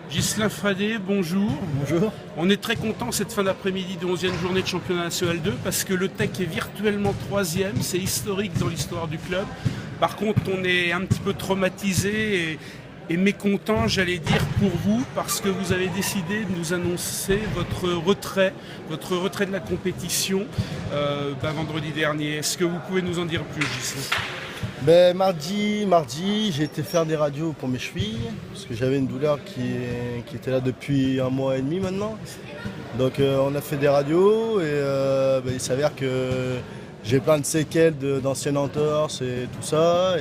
Ghislain Fradet, bonjour. Bonjour. On est très content cette fin d'après-midi de 11e journée de championnat national 2 parce que le Tech est virtuellement 3e, c'est historique dans l'histoire du club. Par contre, on est un petit peu traumatisé et mécontent, j'allais dire, pour vous, parce que vous avez décidé de nous annoncer votre retrait de la compétition vendredi dernier. Est-ce que vous pouvez nous en dire plus, Ghislain ? Mardi, j'ai été faire des radios pour mes chevilles, parce que j'avais une douleur qui était là depuis 1 mois et demi maintenant. Donc on a fait des radios et il s'avère que j'ai plein de séquelles d'anciennes entorses et tout ça.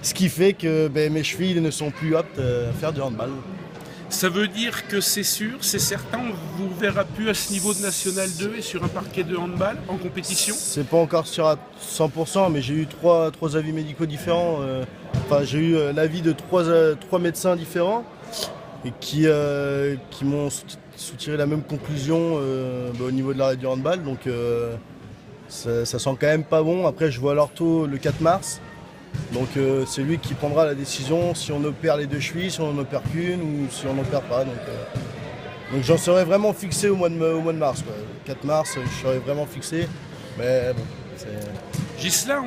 Ce qui fait que mes chevilles ne sont plus aptes à faire du handball. Ça veut dire que c'est sûr, c'est certain, on ne vous verra plus à ce niveau de National 2 et sur un parquet de handball en compétition ? C'est pas encore sûr à 100%, mais j'ai eu trois avis médicaux différents. J'ai eu l'avis de trois médecins différents et qui m'ont soutiré la même conclusion au niveau de l'arrêt du handball. Donc ça sent quand même pas bon. Après, je vois l'ortho le 4 mars. Donc c'est lui qui prendra la décision si on opère les deux chevilles, si on n'en opère qu'une ou si on n'en opère pas. Donc j'en serai vraiment fixé au mois de mars. Quoi. Le 4 mars, je serai vraiment fixé. Mais bon, Ghislain,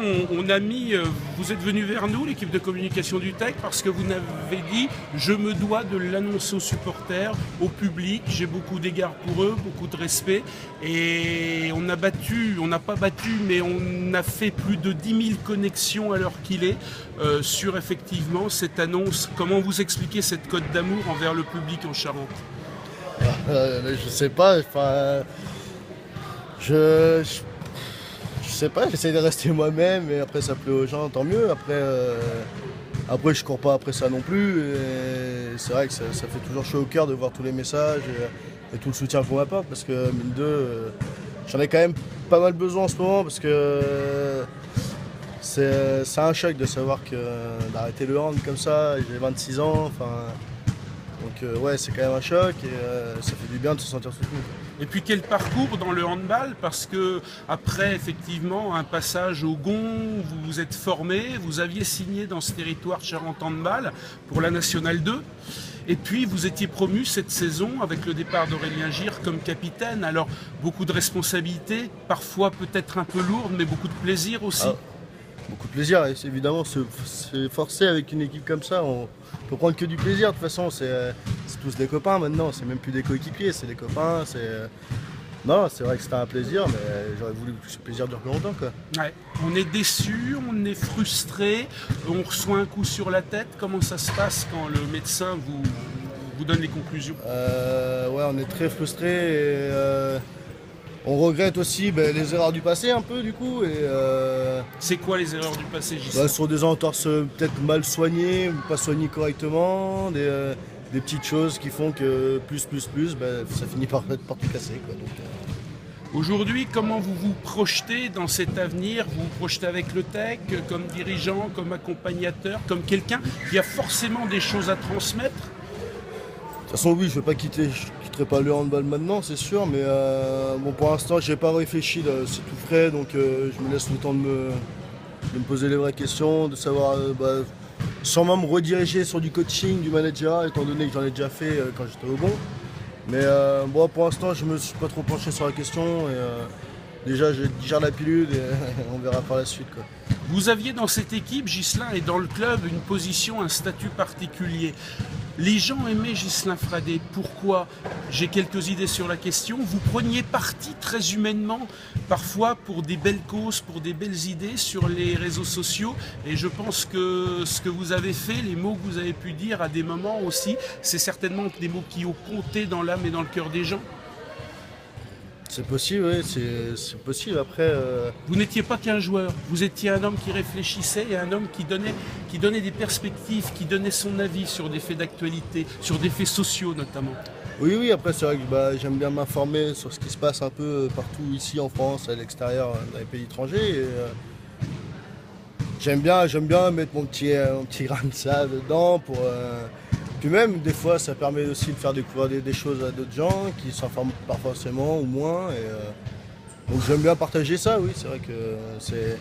vous êtes venu vers nous, l'équipe de communication du Tech, parce que vous n'avez dit « je me dois de l'annoncer aux supporters, au public, j'ai beaucoup d'égards pour eux, beaucoup de respect ». Et on n'a pas battu, mais on a fait plus de 10 000 connexions à l'heure qu'il est sur effectivement cette annonce. Comment vous expliquez cette cote d'amour envers le public en Charente ? Je sais pas, je sais pas, j'essaie de rester moi-même et après ça plaît aux gens, tant mieux. Après je cours pas après ça non plus. Et c'est vrai que ça fait toujours chaud au cœur de voir tous les messages et tout le soutien qu'on m'apporte parce que mine de j'en ai quand même pas mal besoin en ce moment parce que c'est un choc de savoir d'arrêter le hand comme ça, j'ai 26 ans. Donc ouais, c'est quand même un choc et ça fait du bien de se sentir soutenu. Et puis quel parcours dans le handball, parce que après effectivement un passage au Gond, vous vous êtes formé, vous aviez signé dans ce territoire Charente Handball pour la Nationale 2. Et puis vous étiez promu cette saison avec le départ d'Aurélien Gir comme capitaine. Alors beaucoup de responsabilités, parfois peut-être un peu lourdes, mais beaucoup de plaisir aussi. Beaucoup de plaisir, et évidemment, se forcer avec une équipe comme ça, on peut prendre que du plaisir. De toute façon, c'est tous des copains maintenant, c'est même plus des coéquipiers, c'est des copains. Non, c'est vrai que c'était un plaisir, mais j'aurais voulu que ce plaisir dure plus longtemps, quoi. Ouais. On est déçu, on est frustré, on reçoit un coup sur la tête. Comment ça se passe quand le médecin vous donne les conclusions ? Ouais, on est très frustré. On regrette aussi les erreurs du passé un peu du coup. C'est quoi les erreurs du passé, Ghislain ? Sur des entorses peut-être mal soignées ou pas soignées correctement, des petites choses qui font que plus, ça finit par tout casser, quoi. Aujourd'hui, comment vous vous projetez dans cet avenir ? Vous vous projetez avec le Tech, comme dirigeant, comme accompagnateur, comme quelqu'un qui a forcément des choses à transmettre ? De toute façon, oui, je ne quitterai pas le handball maintenant, c'est sûr, mais pour l'instant, je n'ai pas réfléchi, c'est tout frais, donc je me laisse le temps de me poser les vraies questions, de savoir, sûrement me rediriger sur du coaching, du manager, étant donné que j'en ai déjà fait quand j'étais au Bon. Mais pour l'instant, je ne me suis pas trop penché sur la question, et déjà, je digère la pilule, et on verra par la suite, quoi. Vous aviez dans cette équipe, Ghislain, et dans le club, une position, un statut particulier. Les gens aimaient Ghislain Fradet. Pourquoi ? J'ai quelques idées sur la question. Vous preniez parti très humainement, parfois pour des belles causes, pour des belles idées sur les réseaux sociaux. Et je pense que ce que vous avez fait, les mots que vous avez pu dire à des moments aussi, c'est certainement des mots qui ont compté dans l'âme et dans le cœur des gens. C'est possible, oui, c'est possible. Après, Vous n'étiez pas qu'un joueur, vous étiez un homme qui réfléchissait et un homme qui donnait des perspectives, qui donnait son avis sur des faits d'actualité, sur des faits sociaux notamment. Oui, après c'est vrai que j'aime bien m'informer sur ce qui se passe un peu partout ici en France, à l'extérieur, dans les pays étrangers. Et, j'aime bien mettre mon petit grain de sable dedans pour... Puis même, des fois, ça permet aussi de faire découvrir des choses à d'autres gens qui s'informent pas forcément ou moins. Donc j'aime bien partager ça, oui. C'est vrai que c'est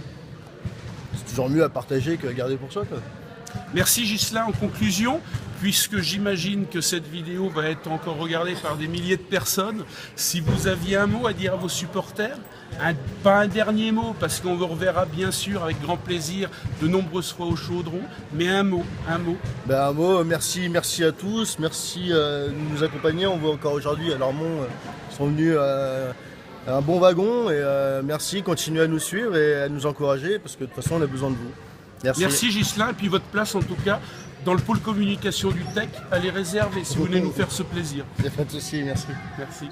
toujours mieux à partager qu'à garder pour soi, quoi. Merci Ghislain. En conclusion, puisque j'imagine que cette vidéo va être encore regardée par des milliers de personnes, si vous aviez un mot à dire à vos supporters, pas un dernier mot, parce qu'on vous reverra bien sûr avec grand plaisir de nombreuses fois au Chaudron, mais un mot. Ben, un mot, merci à tous, merci de nous accompagner. On voit encore aujourd'hui à Lormont, ils sont venus un bon wagon et merci, continuez à nous suivre et à nous encourager parce que de toute façon on a besoin de vous. Merci Ghislain, et puis votre place en tout cas dans le pôle communication du TEC, elle est réservée si vous voulez nous faire ce plaisir. Il n'y a pas de souci, merci. Merci.